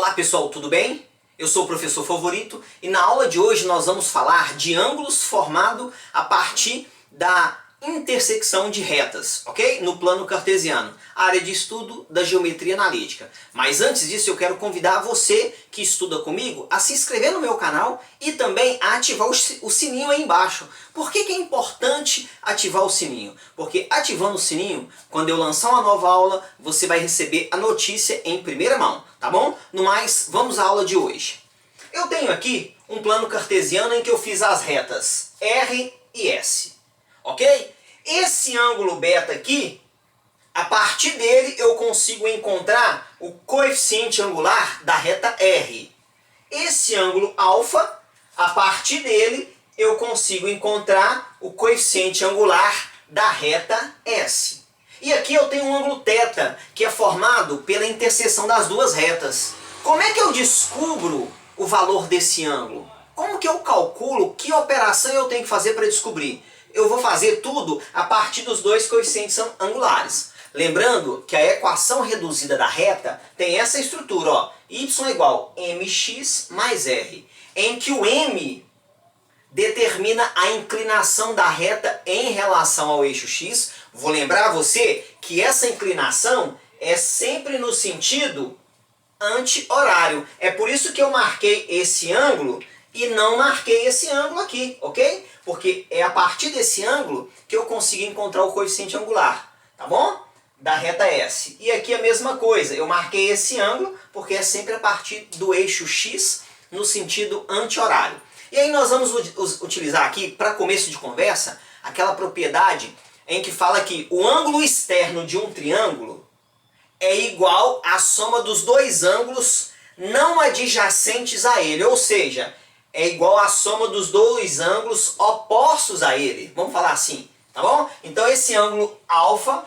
Olá pessoal, tudo bem? Eu sou o professor Favorito e na aula de hoje nós vamos falar de ângulos formados a partir da intersecção de retas, ok? No plano cartesiano, a área de estudo da geometria analítica. Mas antes disso eu quero convidar você que estuda comigo a se inscrever no meu canal e também a ativar o sininho aí embaixo. Por que é importante ativar o sininho? Porque ativando o sininho, quando eu lançar uma nova aula, você vai receber a notícia em primeira mão, tá bom? No mais, vamos à aula de hoje. Eu tenho aqui um plano cartesiano em que eu fiz as retas R e S. Ok? Esse ângulo beta aqui, a partir dele eu consigo encontrar o coeficiente angular da reta R. Esse ângulo alfa, a partir dele eu consigo encontrar o coeficiente angular da reta S. E aqui eu tenho um ângulo θ, que é formado pela interseção das duas retas. Como é que eu descubro o valor desse ângulo? Como que eu calculo que operação eu tenho que fazer para descobrir? Eu vou fazer tudo a partir dos dois coeficientes angulares. Lembrando que a equação reduzida da reta tem essa estrutura, ó, y igual mx mais r, em que o m determina a inclinação da reta em relação ao eixo x. Vou lembrar você que essa inclinação é sempre no sentido anti-horário. É por isso que eu marquei esse ângulo e não marquei esse ângulo aqui, ok? Porque é a partir desse ângulo que eu consigo encontrar o coeficiente angular, tá bom? Da reta S. E aqui a mesma coisa, eu marquei esse ângulo porque é sempre a partir do eixo x no sentido anti-horário. E aí nós vamos utilizar aqui, para começo de conversa, aquela propriedade em que fala que o ângulo externo de um triângulo é igual à soma dos dois ângulos não adjacentes a ele, ou seja, é igual à soma dos dois ângulos opostos a ele. Vamos falar assim, tá bom? Então esse ângulo alfa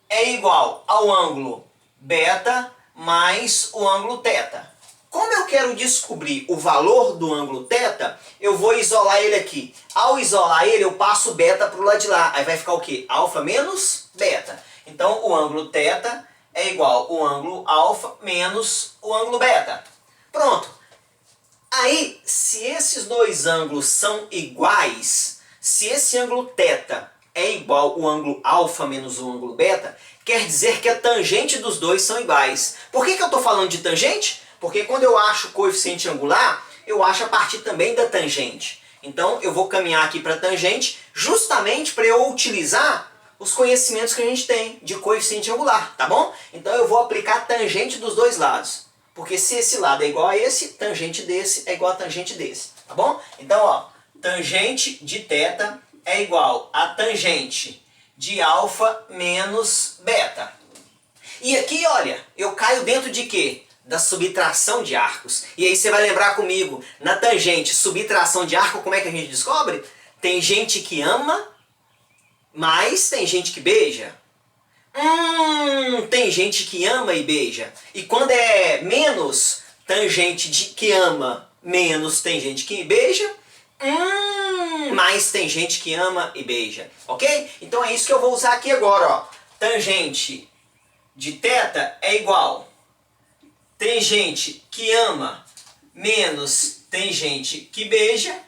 é igual ao ângulo beta mais o ângulo θ. Como eu quero descobrir o valor do ângulo θ, eu vou isolar ele aqui. Ao isolar ele, eu passo beta para o lado de lá. Aí vai ficar o quê? Alfa menos beta. Então o ângulo θ é igual ao ângulo alfa menos o ângulo beta. Pronto. Aí, se esses dois ângulos são iguais, se esse ângulo θ é igual ao ângulo alfa menos o ângulo beta, quer dizer que a tangente dos dois são iguais. Por que eu estou falando de tangente? Porque quando eu acho o coeficiente angular, eu acho a partir também da tangente. Então eu vou caminhar aqui para a tangente justamente para eu utilizar os conhecimentos que a gente tem de coeficiente angular, tá bom? Então eu vou aplicar a tangente dos dois lados. Porque se esse lado é igual a esse, tangente desse é igual a tangente desse, tá bom? Então, ó, tangente de θ é igual a tangente de alfa menos beta. E aqui, olha, eu caio dentro de quê? Da subtração de arcos. E aí você vai lembrar comigo, na tangente, subtração de arco, como é que a gente descobre? Tem gente que ama, mas tem gente que beija. Tem gente que ama e beija. E quando é menos tangente de que ama, menos tem gente que beija, mais tem gente que ama e beija. Ok? Então é isso que eu vou usar aqui agora, ó. Tangente de θ é igual tem gente que ama menos tem gente que beija,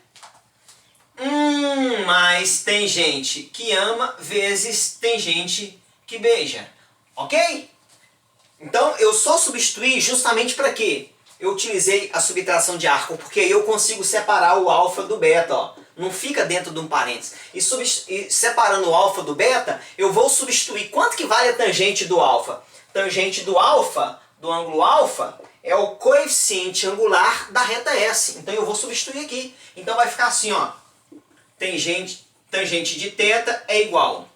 mais tem gente que ama vezes tem gente que beija, ok? Então eu só substituí justamente para quê? Eu utilizei a subtração de arco, porque aí eu consigo separar o alfa do beta, ó. Não fica dentro de um parênteses. E separando o alfa do beta, eu vou substituir. Quanto que vale a tangente do alfa? Tangente do alfa, do ângulo alfa, é o coeficiente angular da reta S. Então eu vou substituir aqui. Então vai ficar assim, ó. Tangente de θ é igual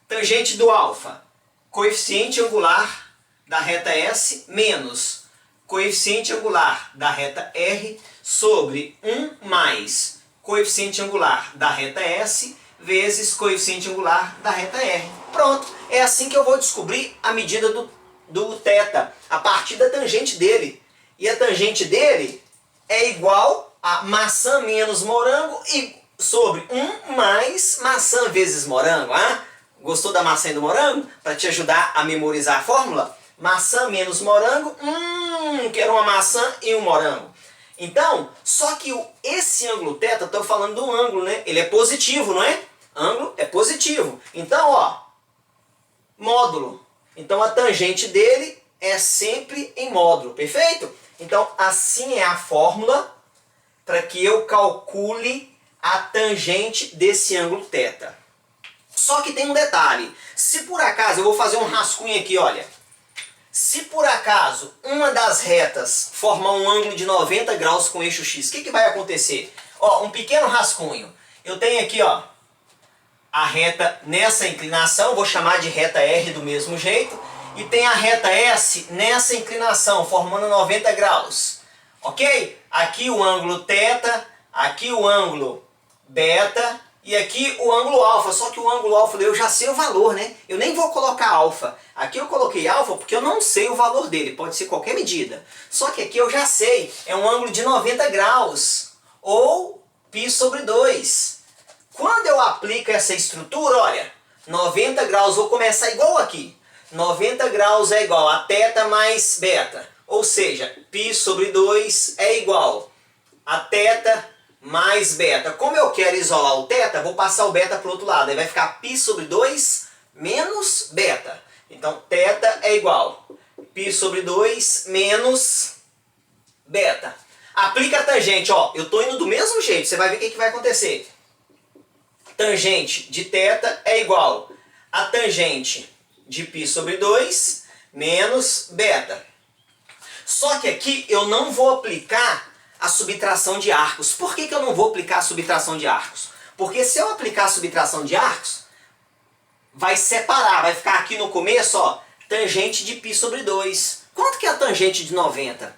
tangente do alfa, coeficiente angular da reta S, menos coeficiente angular da reta R, sobre 1 mais coeficiente angular da reta S, vezes coeficiente angular da reta R. Pronto, é assim que eu vou descobrir a medida do θ, a partir da tangente dele. E a tangente dele é igual a maçã menos morango e sobre 1 mais maçã vezes morango. Gostou da maçã e do morango? Para te ajudar a memorizar a fórmula? Maçã menos morango, quero uma maçã e um morango. Então, só que esse ângulo θ, estou falando do ângulo, né? Ele é positivo, não é? Ângulo é positivo. Então, ó, módulo. Então, a tangente dele é sempre em módulo, perfeito? Então, assim é a fórmula para que eu calcule a tangente desse ângulo θ. Só que tem um detalhe. Se por acaso, eu vou fazer um rascunho aqui, olha. Se por acaso uma das retas formar um ângulo de 90 graus com eixo x, o que vai acontecer? Ó, um pequeno rascunho. Eu tenho aqui, ó, a reta nessa inclinação, vou chamar de reta R do mesmo jeito. E tem a reta S nessa inclinação, formando 90 graus. Ok? Aqui o ângulo θ, aqui o ângulo beta e aqui o ângulo alfa. Só que o ângulo alfa eu já sei o valor, né? Eu nem vou colocar alfa. Aqui eu coloquei alfa porque eu não sei o valor dele. Pode ser qualquer medida. Só que aqui eu já sei. É um ângulo de 90 graus. Ou π sobre 2. Quando eu aplico essa estrutura, olha, 90 graus, vou começar igual aqui. 90 graus é igual a θ mais beta. Ou seja, π sobre 2 é igual a θ mais beta. Como eu quero isolar o θ, vou passar o beta para o outro lado. Aí vai ficar π sobre 2 menos beta. Então, θ é igual a π sobre 2 menos beta. Aplica a tangente, ó. Eu estou indo do mesmo jeito. Você vai ver o que vai acontecer. Tangente de θ é igual a tangente de π sobre 2 menos beta. Só que aqui eu não vou aplicar a subtração de arcos. Por que eu não vou aplicar a subtração de arcos? Porque se eu aplicar a subtração de arcos, vai separar, vai ficar aqui no começo, ó, tangente de π sobre 2. Quanto que é a tangente de 90?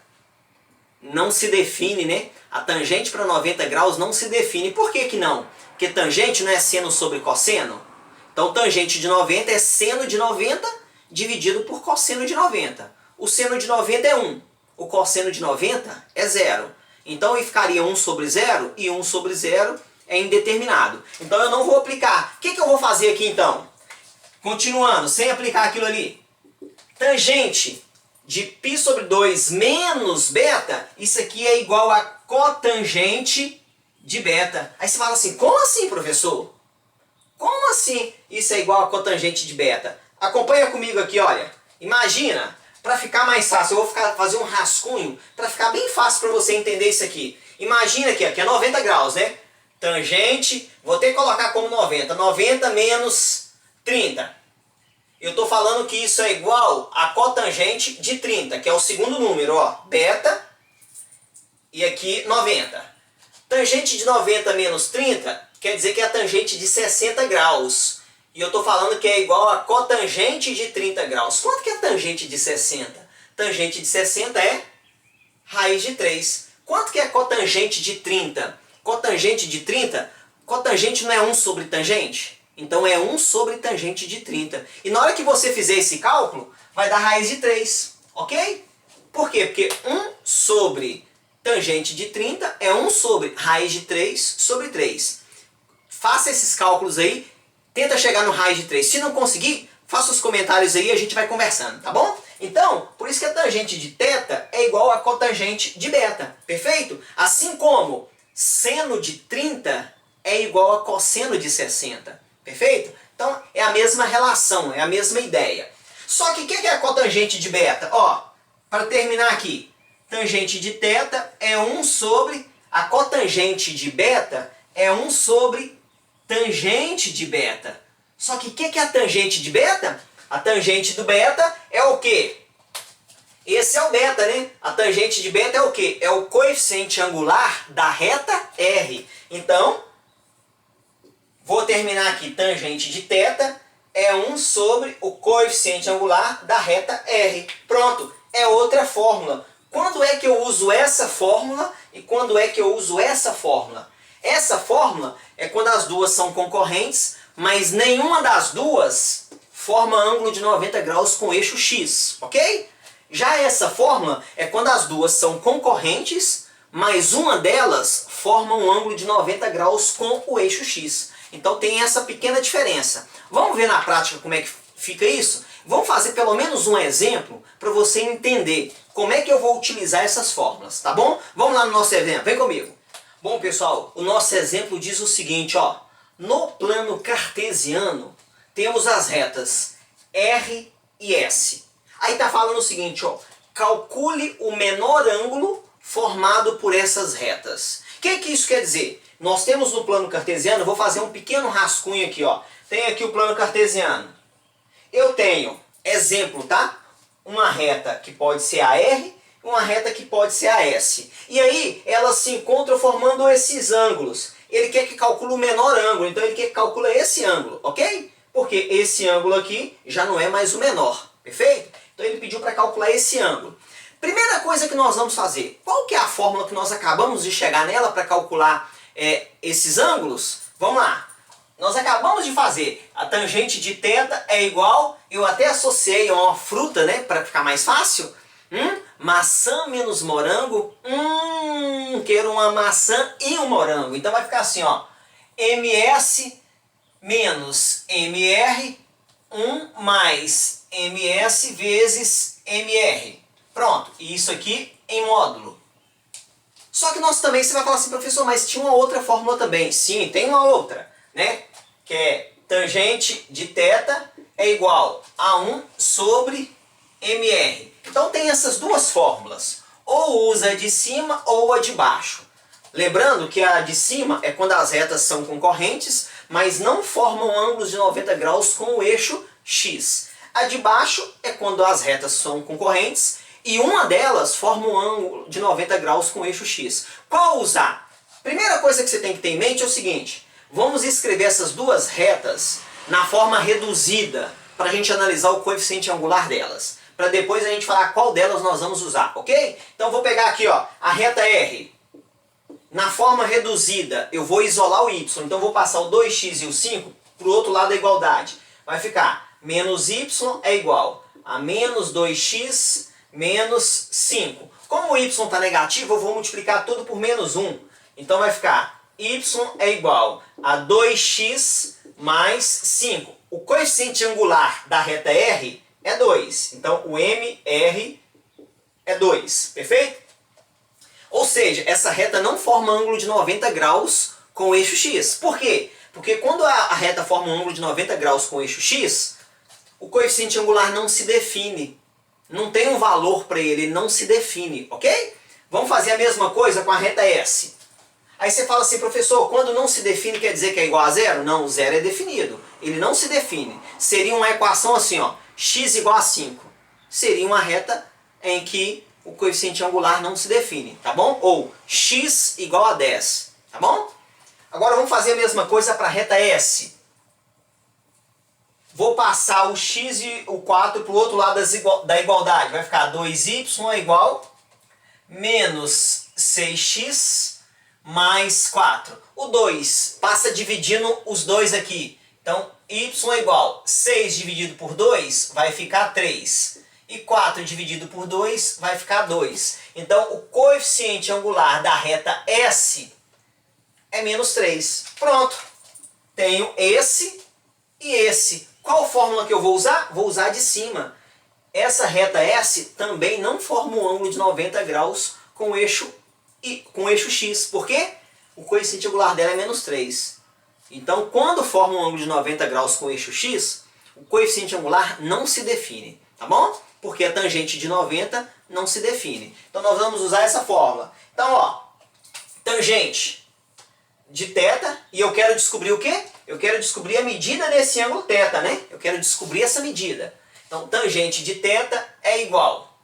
Não se define, né? A tangente para 90 graus não se define. Por que não? Porque tangente não é seno sobre cosseno? Então, tangente de 90 é seno de 90 dividido por cosseno de 90. O seno de 90 é 1. O cosseno de 90 é 0. Então, aí ficaria 1 sobre 0 e 1 sobre 0 é indeterminado. Então, eu não vou aplicar. O que eu vou fazer aqui, então? Continuando, sem aplicar aquilo ali. Tangente de π sobre 2 menos beta, isso aqui é igual a cotangente de beta. Aí você fala assim, como assim, professor? Como assim isso é igual a cotangente de beta? Acompanha comigo aqui, olha. Imagina, para ficar mais fácil, eu vou fazer um rascunho para ficar bem fácil para você entender isso aqui. Imagina aqui é 90 graus, né? Tangente, vou ter que colocar como 90. 90 menos 30. Eu estou falando que isso é igual a cotangente de 30, que é o segundo número, ó. Beta e aqui 90. Tangente de 90 menos 30 quer dizer que é a tangente de 60 graus. E eu estou falando que é igual a cotangente de 30 graus. Quanto que é a tangente de 60? Tangente de 60 é raiz de 3. Quanto que é a cotangente de 30? Cotangente de 30, cotangente não é 1 sobre tangente? Então é 1 sobre tangente de 30. E na hora que você fizer esse cálculo, vai dar raiz de 3. Ok? Por quê? Porque 1 sobre tangente de 30 é 1 sobre raiz de 3 sobre 3. Faça esses cálculos aí, tenta chegar no raiz de 3. Se não conseguir, faça os comentários aí e a gente vai conversando, tá bom? Então, por isso que a tangente de θ é igual a cotangente de beta, perfeito? Assim como seno de 30 é igual a cosseno de 60, perfeito? Então, é a mesma relação, é a mesma ideia. Só que o que é a cotangente de beta? Ó, para terminar aqui, tangente de θ é 1 sobre, a cotangente de beta é 1 sobre tangente de beta. Só que o que é a tangente de beta? A tangente do beta é o quê? Esse é o beta, né? A tangente de beta é o quê? É o coeficiente angular da reta R. Então, vou terminar aqui. Tangente de θ é 1 sobre o coeficiente angular da reta R. Pronto, é outra fórmula. Quando é que eu uso essa fórmula e quando é que eu uso essa fórmula? Essa fórmula é quando as duas são concorrentes, mas nenhuma das duas forma ângulo de 90 graus com eixo x, ok? Já essa fórmula é quando as duas são concorrentes, mas uma delas forma um ângulo de 90 graus com o eixo x. Então tem essa pequena diferença. Vamos ver na prática como é que fica isso? Vamos fazer pelo menos um exemplo para você entender como é que eu vou utilizar essas fórmulas, tá bom? Vamos lá no nosso exemplo, vem comigo. Bom, pessoal, o nosso exemplo diz o seguinte, ó. No plano cartesiano, temos as retas R e S. Aí tá falando o seguinte, ó. Calcule o menor ângulo formado por essas retas. O que isso quer dizer? Nós temos no plano cartesiano, vou fazer um pequeno rascunho aqui, ó. Tem aqui o plano cartesiano. Eu tenho, exemplo, tá? Uma reta que pode ser a R, uma reta que pode ser a S. E aí, elas se encontram formando esses ângulos. Ele quer que calcule o menor ângulo, então ele quer que calcule esse ângulo, ok? Porque esse ângulo aqui já não é mais o menor, perfeito? Então ele pediu para calcular esse ângulo. Primeira coisa que nós vamos fazer, qual que é a fórmula que nós acabamos de chegar nela para calcular esses ângulos? Vamos lá. Nós acabamos de fazer, a tangente de θ é igual, eu até associei a uma fruta, né, para ficar mais fácil. Maçã menos morango, quero uma maçã e um morango. Então vai ficar assim, ó, ms menos mr, 1 mais ms vezes mr. Pronto, e isso aqui em módulo. Só que nós também, você vai falar assim, professor, mas tinha uma outra fórmula também. Sim, tem uma outra, né? Que é tangente de θ é igual a 1 sobre mr. Então tem essas duas fórmulas. Ou usa a de cima ou a de baixo. Lembrando que a de cima é quando as retas são concorrentes, mas não formam ângulos de 90 graus com o eixo x. A de baixo é quando as retas são concorrentes e uma delas forma um ângulo de 90 graus com o eixo x. Qual usar? Primeira coisa que você tem que ter em mente é o seguinte. Vamos escrever essas duas retas na forma reduzida para a gente analisar o coeficiente angular delas. Para depois a gente falar qual delas nós vamos usar, ok? Então vou pegar aqui, ó, a reta R. Na forma reduzida eu vou isolar o y, então vou passar o 2x e o 5 para o outro lado da igualdade. Vai ficar menos y é igual a menos 2x menos 5. Como o y está negativo, eu vou multiplicar tudo por menos 1. Então vai ficar y é igual a 2x mais 5. O coeficiente angular da reta R é 2. Então o MR é 2. Perfeito? Ou seja, essa reta não forma ângulo de 90 graus com o eixo x. Por quê? Porque quando a reta forma um ângulo de 90 graus com o eixo x, o coeficiente angular não se define. Não tem um valor para ele, ele não se define, ok? Vamos fazer a mesma coisa com a reta S. Aí você fala assim, professor, quando não se define quer dizer que é igual a zero? Não, o zero é definido. Ele não se define. Seria uma equação assim, ó, x igual a 5. Seria uma reta em que o coeficiente angular não se define, tá bom? Ou x igual a 10, tá bom? Agora vamos fazer a mesma coisa para a reta S. Vou passar o x e o 4 para o outro lado da igualdade. Vai ficar 2y é igual menos 6x mais 4. O 2 passa dividindo os dois aqui. Então, y é igual 6 dividido por 2 vai ficar 3. E 4 dividido por 2 vai ficar 2. Então, o coeficiente angular da reta S é menos 3. Pronto. Tenho esse e esse. Qual fórmula que eu vou usar? Vou usar a de cima. Essa reta S também não forma um ângulo de 90 graus com o eixo x. Por quê? O coeficiente angular dela é menos 3. Então, quando forma um ângulo de 90 graus com o eixo x, o coeficiente angular não se define. Tá bom? Porque a tangente de 90 não se define. Então, nós vamos usar essa fórmula. Então, ó, tangente de θ, e eu quero descobrir o quê? Eu quero descobrir a medida desse ângulo θ, né? Eu quero descobrir essa medida. Então, tangente de θ é igual.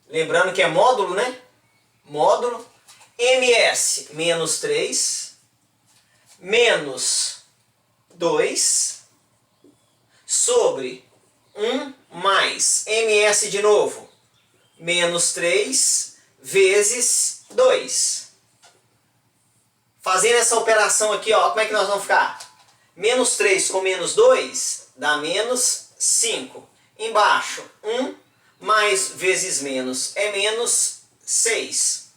Lembrando que é módulo, né? Módulo ms menos 3 menos 2 sobre 1 mais ms de novo menos 3 vezes 2. Fazendo essa operação aqui, ó, como é que nós vamos ficar? Menos 3 com menos 2 dá menos 5. Embaixo, 1 mais vezes menos é menos 6.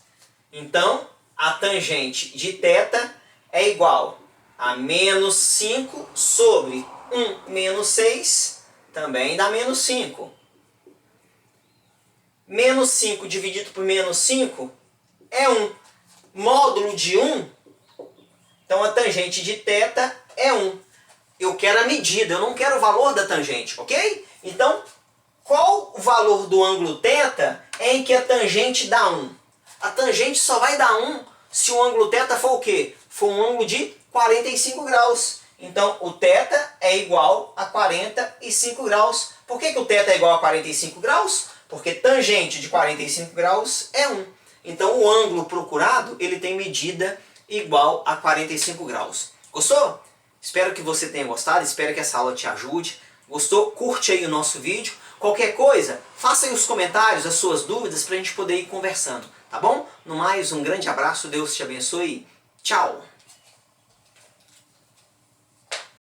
Então, a tangente de θ é igual a menos 5 sobre 1 menos 6 também dá menos 5. Menos 5 dividido por menos 5 é 1. Módulo de 1, então a tangente de θ é 1. Eu quero a medida, eu não quero o valor da tangente, ok? Então, qual o valor do ângulo θ em que a tangente dá 1? A tangente só vai dar 1 se o ângulo θ for o quê? For um ângulo de 45 graus. Então, o θ é igual a 45 graus. Por que o θ é igual a 45 graus? Porque tangente de 45 graus é 1. Então, o ângulo procurado ele tem medida igual a 45 graus. Gostou? Espero que você tenha gostado, espero que essa aula te ajude. Gostou? Curte aí o nosso vídeo. Qualquer coisa, faça aí os comentários, as suas dúvidas, para a gente poder ir conversando, tá bom? No mais, um grande abraço, Deus te abençoe. Tchau!